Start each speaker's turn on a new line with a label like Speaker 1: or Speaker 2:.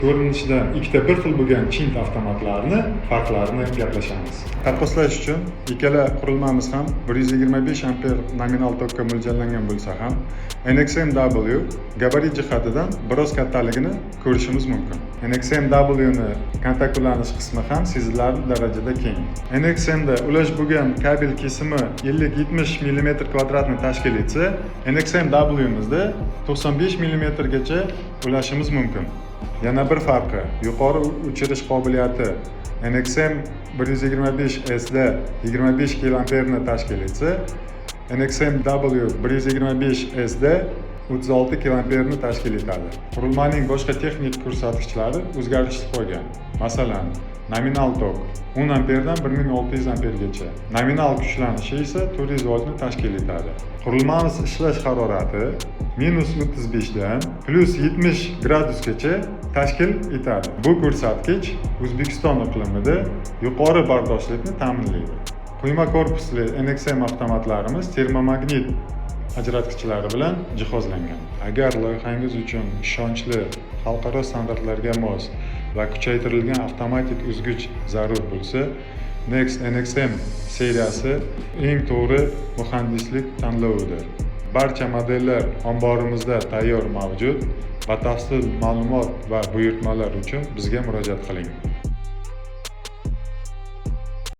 Speaker 1: Ko'rinishidan ikkita bir xil bo'lgan Chint avtomatlarini farqlarini gaplashamiz. Taqqoslash uchun ikkala qurilmamiz ham 125 amper nominal tokka mo'ljallangan bo'lsa ham, NXMW gabarit jihatidan biroz kattaligini ko'rishimiz mumkin. NXMW ni kontakt ulanish qismi ham sezilarli darajada keng. NXMda ulash bo'lgan kabel kesimi 50-70 mm kvadratni tashkil etsa, NXMW'mizda 95 mm gacha ulashimiz mumkin. Yana bir farqi, yuqori o'chirish qobiliyati NXM 125S da 25 kA ni tashkil etsa, NXMW 125S da 36 kA ni tashkil etadi. Qurilmaning boshqa texnik ko'rsatkichlari o'zgarishsiz qolgan. Masalan, nominal tok 10 amperdan 1600 ampergacha, nominal kuchlanishi esa 400 voltni tashkil etadi. Qurilmamiz ishlash harorati -35 dan +70 gradusgacha tashkil etadi. Bu ko'rsatkich O'zbekiston iqlimida yuqori bardoshlikni ta'minlaydi. Quyma korpusli NXM avtomatlarimiz termomagnit ajratgichlari bilan jihozlangan. Agar loyihangiz uchun ishonchli, xalqaro standartlarga mos va kuchaytirilgan avtomatik uzgich zarur bo'lsa, Next NXM seriyasi eng to'g'ri muhandislik tanlovidir. Barcha modellar omborimizda tayyor mavjud. Batafsil ma'lumot va buyurtmalar uchun bizga murojaat qiling.